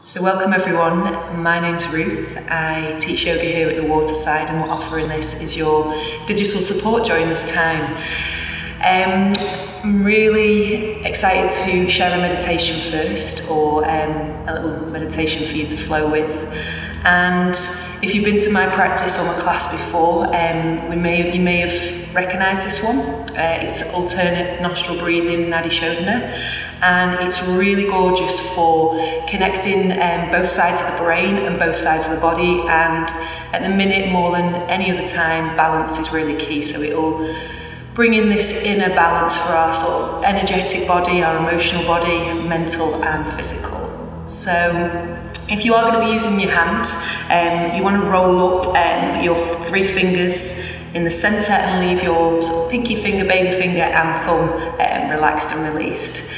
So welcome everyone, my name's Ruth. I teach yoga here at the Waterside, and what we're offering this is your digital support during this time. I'm really excited to share a meditation first, or a little meditation for you to flow with. And if you've been to my practice or my class before, you may have recognised this one. It's alternate nostril breathing, Nadi Shodhana, and it's really gorgeous for connecting both sides of the brain and both sides of the body. And at the minute, more than any other time, balance is really key. So it'll bring in this inner balance for our sort of energetic body, our emotional body, mental and physical. So if you are going to be using your hand, you want to roll up your 3 fingers in the centre and leave your sort of pinky finger, baby finger and thumb relaxed and released.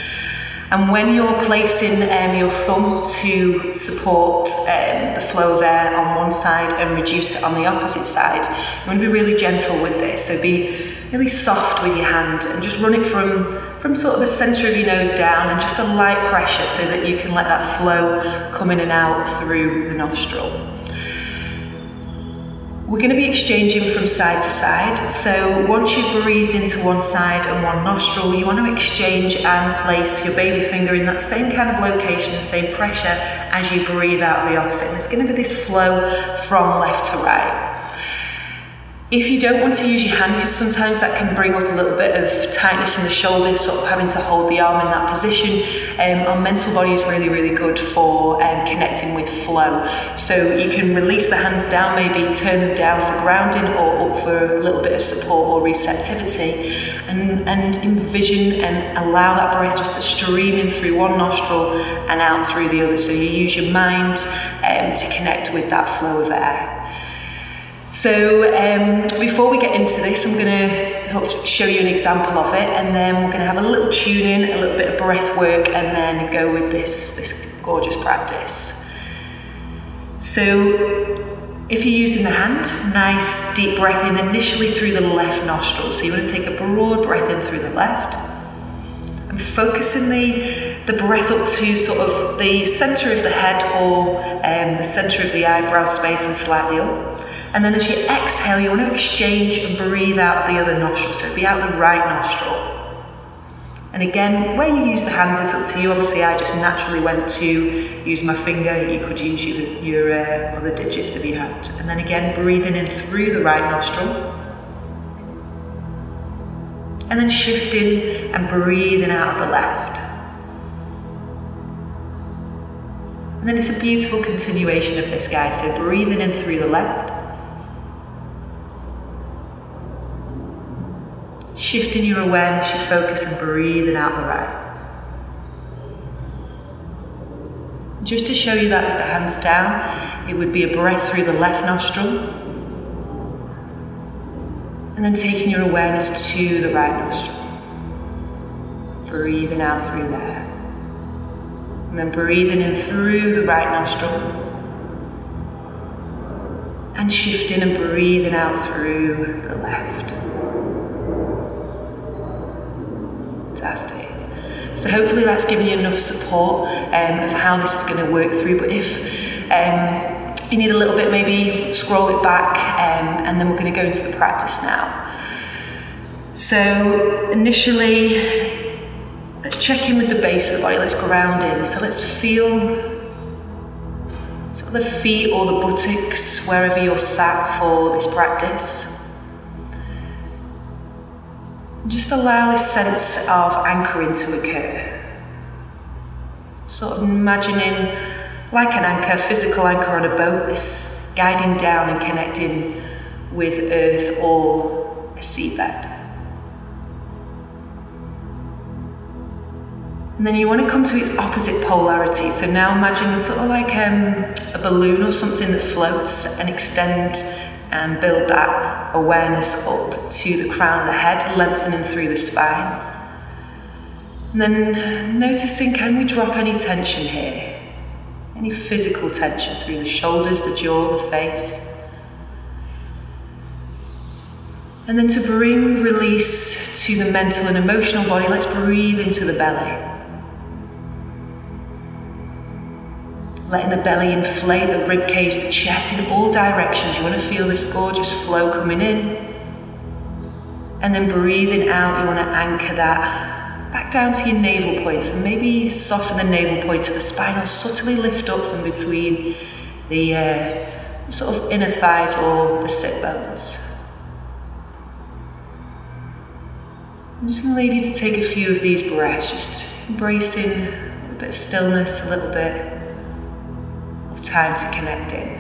And when you're placing your thumb to support the flow of air on one side and reduce it on the opposite side, you want to be really gentle with this. So be really soft with your hand and just run it from sort of the centre of your nose down, and just a light pressure so that you can let that flow come in and out through the nostril. We're going to be exchanging from side to side. So once you've breathed into one side and one nostril, you want to exchange and place your baby finger in that same kind of location, the same pressure as you breathe out the opposite. And there's going to be this flow from left to right. If you don't want to use your hand, because sometimes that can bring up a little bit of tightness in the shoulder, sort of having to hold the arm in that position, our mental body is really, really good for connecting with flow. So you can release the hands down, maybe turn them down for grounding or up for a little bit of support or receptivity, and envision and allow that breath just to stream in through one nostril and out through the other. So you use your mind to connect with that flow of air. So before we get into this, I'm going to show you an example of it, and then we're going to have a little tune in, a little bit of breath work, and then go with this gorgeous practice. So if you're using the hand, nice deep breath in initially through the left nostril. So you want to take a broad breath in through the left, and focusing the breath up to sort of the centre of the head or the centre of the eyebrow space and slightly up. And then as you exhale, you want to exchange and breathe out the other nostril, so it'd be out the right nostril. And again, where you use the hands is up to you. Obviously, I just naturally went to use my finger. You could use your other digits of your hand. And then again, breathing in through the right nostril. And then shifting and breathing out of the left. And then it's a beautiful continuation of this, guys. So breathing in through the left. Shifting your awareness, your focus, and breathing out the right. Just to show you that with the hands down, it would be a breath through the left nostril, and then taking your awareness to the right nostril. Breathing out through there. And then breathing in through the right nostril, and shifting and breathing out through the left. Fantastic. So hopefully that's given you enough support of how this is going to work through. But if you need a little bit, maybe scroll it back, and then we're going to go into the practice now. So initially, let's check in with the base of the body. Let's ground in. So let's feel sort of the feet or the buttocks wherever you're sat for this practice. Just allow this sense of anchoring to occur. Sort of imagining like an anchor, physical anchor on a boat, this guiding down and connecting with earth or a seabed. And then you want to come to its opposite polarity. So now imagine sort of like a balloon or something that floats, and extend and build that awareness up to the crown of the head, lengthening through the spine. And then noticing, can we drop any tension here? Any physical tension through the shoulders, the jaw, the face? And then to bring release to the mental and emotional body, let's breathe into the belly. letting the belly inflate, the rib cage, the chest in all directions. You want to feel this gorgeous flow coming in. And then breathing out, you want to anchor that back down to your navel points, and maybe soften the navel point of the spine, or subtly lift up from between the sort of inner thighs or the sit bones. I'm just going to leave you to take a few of these breaths, just embracing a bit of stillness, a little bit of time to connect in.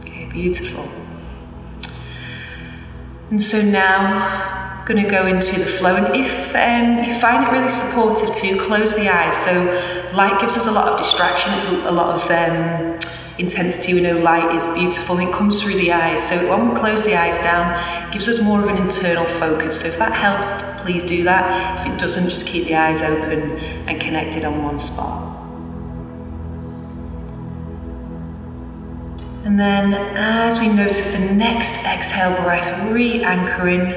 Okay, beautiful. And so now, I'm going to go into the flow, and if you find it really supportive to close the eyes. So light gives us a lot of distraction, it's a lot of intensity. We know light is beautiful, and it comes through the eyes. So when we close the eyes down, it gives us more of an internal focus. So if that helps, please do that. If it doesn't, just keep the eyes open and connected on one spot. And then as we notice the next exhale breath, re-anchoring.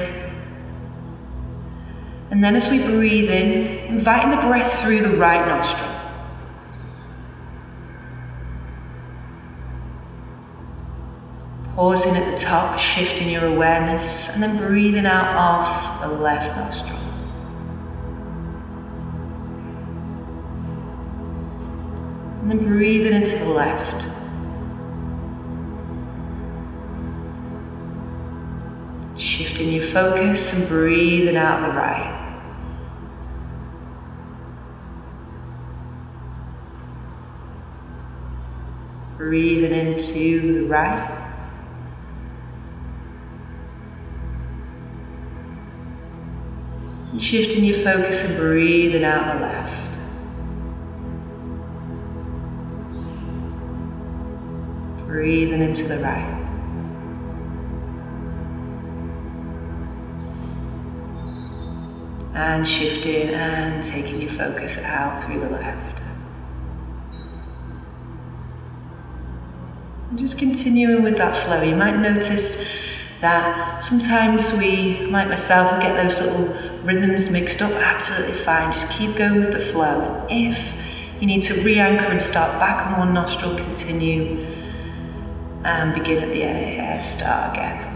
And then as we breathe in, inviting the breath through the right nostril. Pausing at the top, shifting your awareness, and then breathing out of the left nostril. And then breathing into the left. Shifting your focus and breathing out the right. Breathing into the right. And shifting your focus and breathing out the left. Breathing into the right. And shifting and taking your focus out through the left. And just continuing with that flow. You might notice that sometimes we, like myself, we get those little rhythms mixed up. Absolutely fine. Just keep going with the flow. And if you need to re-anchor and start back on one nostril, continue and begin at the air, start again.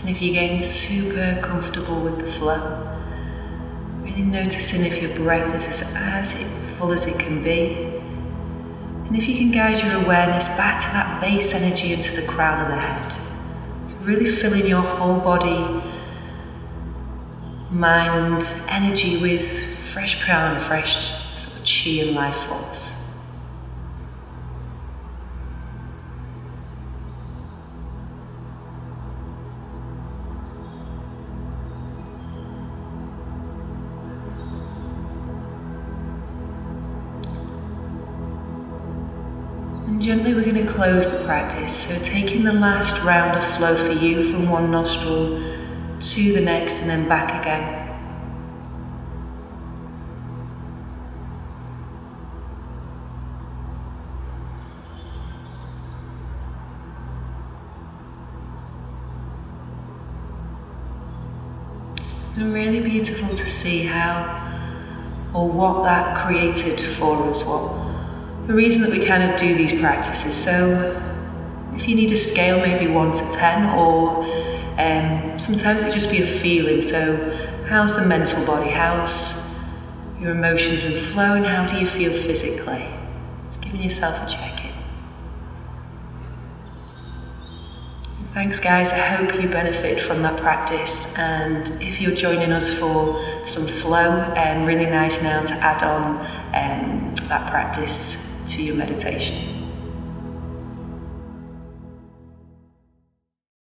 And if you're getting super comfortable with the flow, really noticing if your breath is as full as it can be. And if you can guide your awareness back to that base energy into the crown of the head. So really filling your whole body, mind and energy with fresh prana, fresh sort of chi and life force. And gently we're going to close the practice, so taking the last round of flow for you from one nostril to the next and then back again. And really beautiful to see how or what that created for us, the reason that we kind of do these practices. So if you need a scale, maybe 1 to 10, or sometimes it just be a feeling. So how's the mental body? How's your emotions and flow? And how do you feel physically? Just giving yourself a check-in. Thanks guys, I hope you benefit from that practice, and if you're joining us for some flow, really nice now to add on that practice to your meditation.